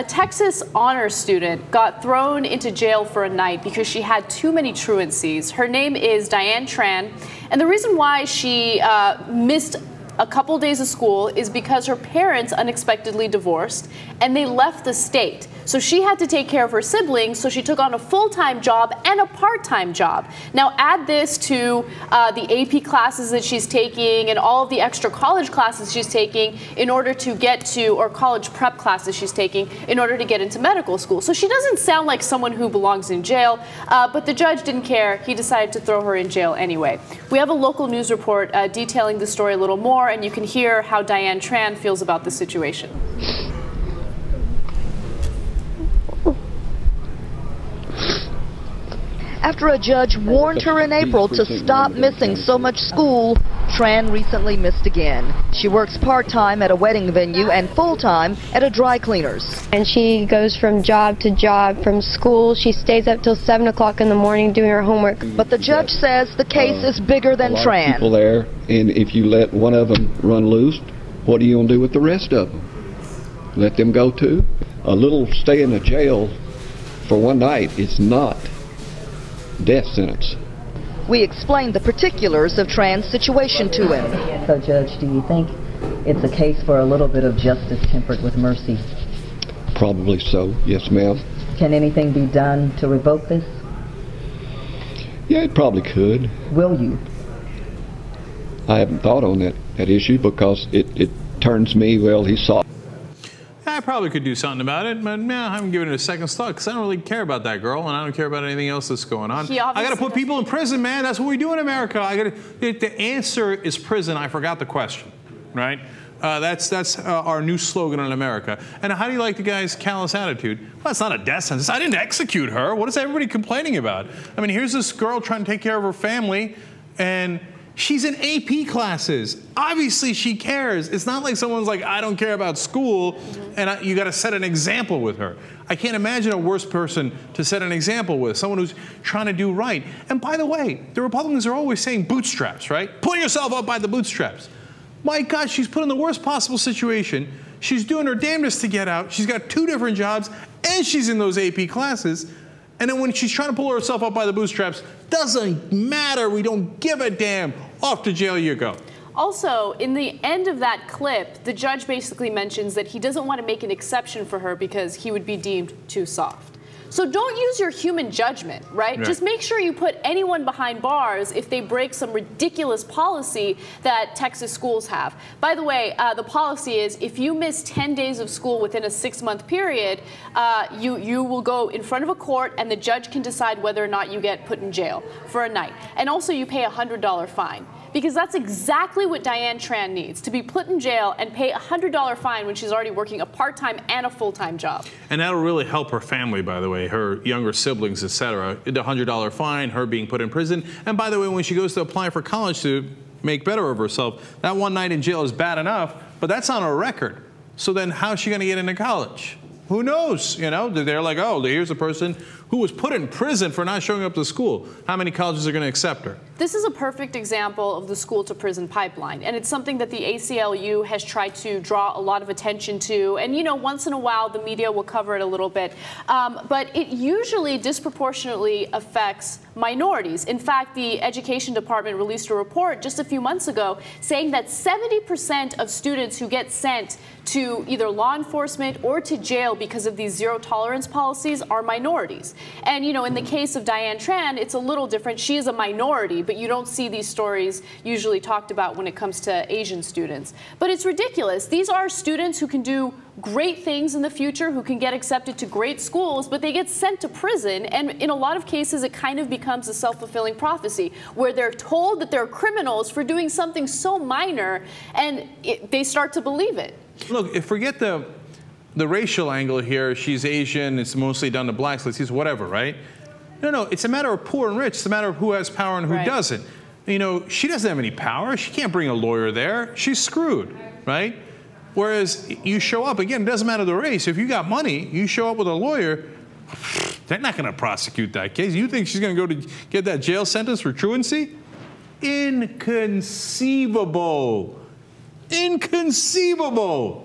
A Texas honors student got thrown into jail for a night because she had too many truancies. Her name is Diane Tran, and the reason why she missed a couple days of school is because her parents unexpectedly divorced and they left the state. So she had to take care of her siblings, so she took on a full-time job and a part-time job. Now add this to the AP classes that she's taking and all of the extra college classes she's taking in order to get to, or college prep classes she's taking in order to get into medical school. So she doesn't sound like someone who belongs in jail, but the judge didn't care. He decided to throw her in jail anyway. We have a local news report detailing the story a little more, and you can hear how Diane Tran feels about the situation. After a judge warned her in April to stop missing so much school, Tran recently missed again. She works part-time at a wedding venue and full-time at a dry cleaner's. And she goes from job to job, from school. She stays up till 7 o'clock in the morning doing her homework. But the judge says the case is bigger than Tran. People there, and if you let one of them run loose, what are you going to do with the rest of them? Let them go too? A little stay in the jail for one night is not death sentence. We explained the particulars of Tran's situation to him. So, Judge, do you think it's a case for a little bit of justice tempered with mercy? Probably so, yes, ma'am. Can anything be done to revoke this? Yeah, it probably could. Will you? I haven't thought on that issue because it turns me, well, he saw. I probably could do something about it, but I haven't given it a second's thought because I don't really care about that girl, and I don't care about anything else that's going on. I got to put people in prison, man. That's what we do in America. The answer is prison. I forgot the question, right? That's our new slogan in America. And how do you like the guy's callous attitude? Well, it's not a death sentence. I didn't execute her. What is everybody complaining about? I mean, here's this girl trying to take care of her family, and she's in AP classes. Obviously, she cares. It's not like someone's like, I don't care about school, and you got to set an example with her. I can't imagine a worse person to set an example with, someone who's trying to do right. And by the way, the Republicans are always saying bootstraps, right? Pull yourself up by the bootstraps. My God, she's put in the worst possible situation. She's doing her damnedest to get out. She's got 2 different jobs, and she's in those AP classes. And then when she's trying to pull herself up by the bootstraps, doesn't matter. We don't give a damn. Off to jail you go. Also, in the end of that clip, the judge basically mentions that he doesn't want to make an exception for her because he would be deemed too soft. So don't use your human judgment, right? Just make sure you put anyone behind bars if they break some ridiculous policy that Texas schools have. By the way, the policy is if you miss 10 days of school within a 6-month period, you will go in front of a court and the judge can decide whether or not you get put in jail for a night. And also you pay a $100 fine. Because that's exactly what Diane Tran needs, to be put in jail and pay a $100 fine when she's already working a part-time and a full-time job. And that'll really help her family, by the way, her younger siblings, etc. The $100 fine, her being put in prison. And by the way, when she goes to apply for college to make better of herself, that one night in jail is bad enough, but that's on her record. So then how's she going to get into college? Who knows? You know, they're like, oh, here's a person who was put in prison for not showing up to school. How many colleges are going to accept her? This is a perfect example of the school-to-prison pipeline, and it's something that the ACLU has tried to draw a lot of attention to. And, you know, once in a while, the media will cover it a little bit. But it usually disproportionately affects minorities. In fact, the Education Department released a report just a few months ago saying that 70% of students who get sent to either law enforcement or to jail because of these zero-tolerance policies are minorities. And, you know, in the case of Diane Tran, it's a little different. She is a minority, but you don't see these stories usually talked about when it comes to Asian students. But it's ridiculous. These are students who can do great things in the future, who can get accepted to great schools, but they get sent to prison. And in a lot of cases, it kind of becomes a self-fulfilling prophecy where they're told that they're criminals for doing something so minor, and they start to believe it. Look, forget the racial angle here. She's Asian. It's mostly done to blacks, Latinos, whatever, right? No, it's a matter of poor and rich. It's a matter of who has power and who doesn't. You know, she doesn't have any power. She can't bring a lawyer there. She's screwed, right? Whereas you show up, again, it doesn't matter the race. If you got money, you show up with a lawyer, they're not going to prosecute that case. You think she's going to go to get that jail sentence for truancy? Inconceivable. Inconceivable.